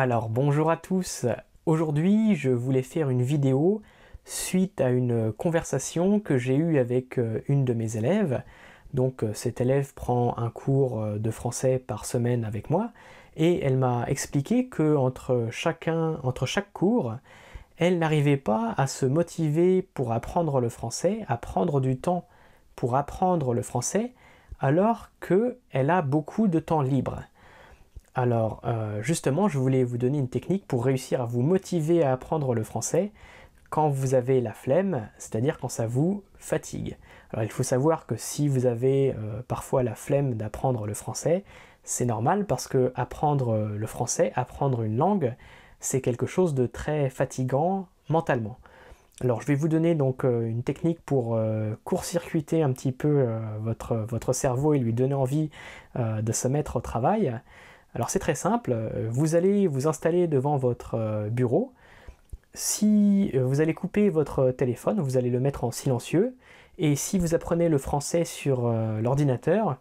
Alors bonjour à tous, aujourd'hui je voulais faire une vidéo suite à une conversation que j'ai eue avec une de mes élèves. Donc cette élève prend un cours de français par semaine avec moi et elle m'a expliqué que entre chaque cours, elle n'arrivait pas à se motiver pour apprendre le français, à prendre du temps pour apprendre le français alors qu'elle a beaucoup de temps libre. Alors, justement, je voulais vous donner une technique pour réussir à vous motiver à apprendre le français quand vous avez la flemme, c'est-à-dire quand ça vous fatigue. Alors, il faut savoir que si vous avez parfois la flemme d'apprendre le français, c'est normal parce que apprendre le français, apprendre une langue, c'est quelque chose de très fatigant mentalement. Alors, je vais vous donner donc une technique pour court-circuiter un petit peu votre cerveau et lui donner envie de se mettre au travail. Alors c'est très simple, vous allez vous installer devant votre bureau. Si vous allez couper votre téléphone, vous allez le mettre en silencieux. Et si vous apprenez le français sur l'ordinateur,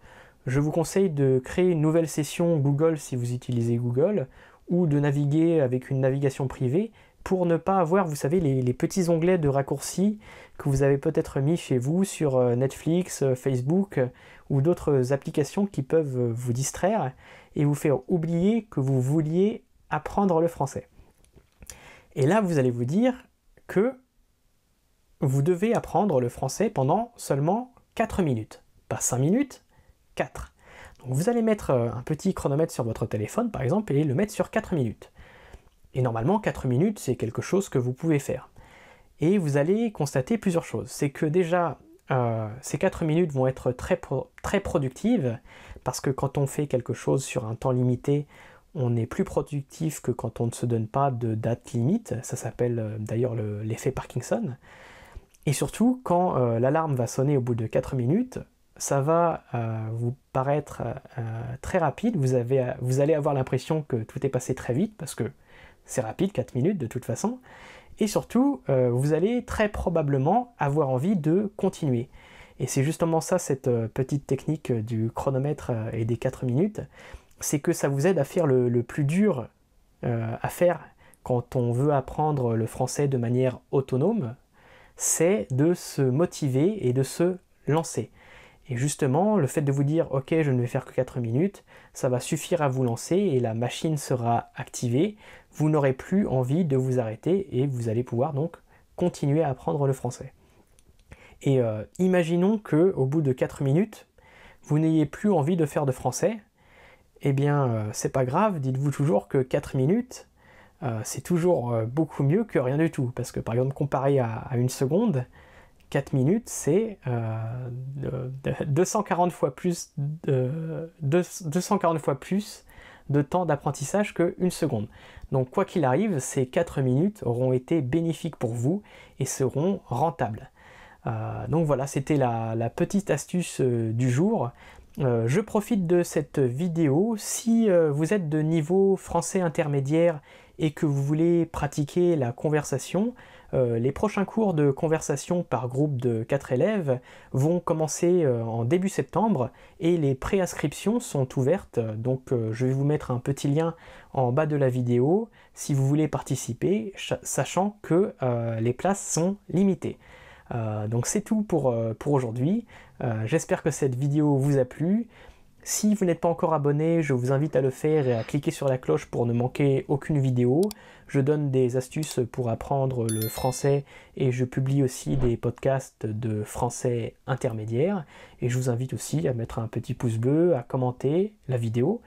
je vous conseille de créer une nouvelle session Google si vous utilisez Google, ou de naviguer avec une navigation privée pour ne pas avoir, vous savez, les petits onglets de raccourcis que vous avez peut-être mis chez vous sur Netflix, Facebook ou d'autres applications qui peuvent vous distraire et vous faire oublier que vous vouliez apprendre le français. Et là, vous allez vous dire que vous devez apprendre le français pendant seulement 4 minutes. Pas 5 minutes, 4. Donc vous allez mettre un petit chronomètre sur votre téléphone, par exemple, et le mettre sur 4 minutes. Et normalement, 4 minutes, c'est quelque chose que vous pouvez faire. Et vous allez constater plusieurs choses. C'est que déjà, ces 4 minutes vont être très productives, parce que quand on fait quelque chose sur un temps limité, on est plus productif que quand on ne se donne pas de date limite. Ça s'appelle d'ailleurs l'effet Parkinson. Et surtout, quand l'alarme va sonner au bout de 4 minutes, ça va vous paraître très rapide. Vous allez avoir l'impression que tout est passé très vite, parce que c'est rapide, 4 minutes de toute façon. Et surtout, vous allez très probablement avoir envie de continuer. Et c'est justement ça, cette petite technique du chronomètre et des 4 minutes, c'est que ça vous aide à faire le plus dur à faire quand on veut apprendre le français de manière autonome, c'est de se motiver et de se lancer. Et justement, le fait de vous dire « Ok, je ne vais faire que 4 minutes », ça va suffire à vous lancer et la machine sera activée. Vous n'aurez plus envie de vous arrêter et vous allez pouvoir donc continuer à apprendre le français. Et imaginons qu'au bout de 4 minutes, vous n'ayez plus envie de faire de français. Eh bien, c'est pas grave, dites-vous toujours que 4 minutes, c'est toujours beaucoup mieux que rien du tout. Parce que par exemple, comparé à une seconde, 4 minutes, c'est 240 fois plus de temps d'apprentissage qu'une seconde. Donc quoi qu'il arrive, ces 4 minutes auront été bénéfiques pour vous et seront rentables. Donc voilà, c'était la petite astuce du jour. Je profite de cette vidéo. Si vous êtes de niveau français intermédiaire et que vous voulez pratiquer la conversation, les prochains cours de conversation par groupe de 4 élèves vont commencer en début septembre et les préinscriptions sont ouvertes. Donc je vais vous mettre un petit lien en bas de la vidéo si vous voulez participer, sachant que les places sont limitées. Donc c'est tout pour aujourd'hui. J'espère que cette vidéo vous a plu. Si vous n'êtes pas encore abonné, je vous invite à le faire et à cliquer sur la cloche pour ne manquer aucune vidéo. Je donne des astuces pour apprendre le français et je publie aussi des podcasts de français intermédiaire. Et je vous invite aussi à mettre un petit pouce bleu, à commenter la vidéo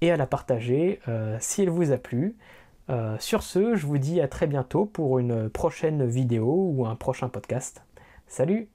et à la partager si elle vous a plu. Sur ce, je vous dis à très bientôt pour une prochaine vidéo ou un prochain podcast. Salut!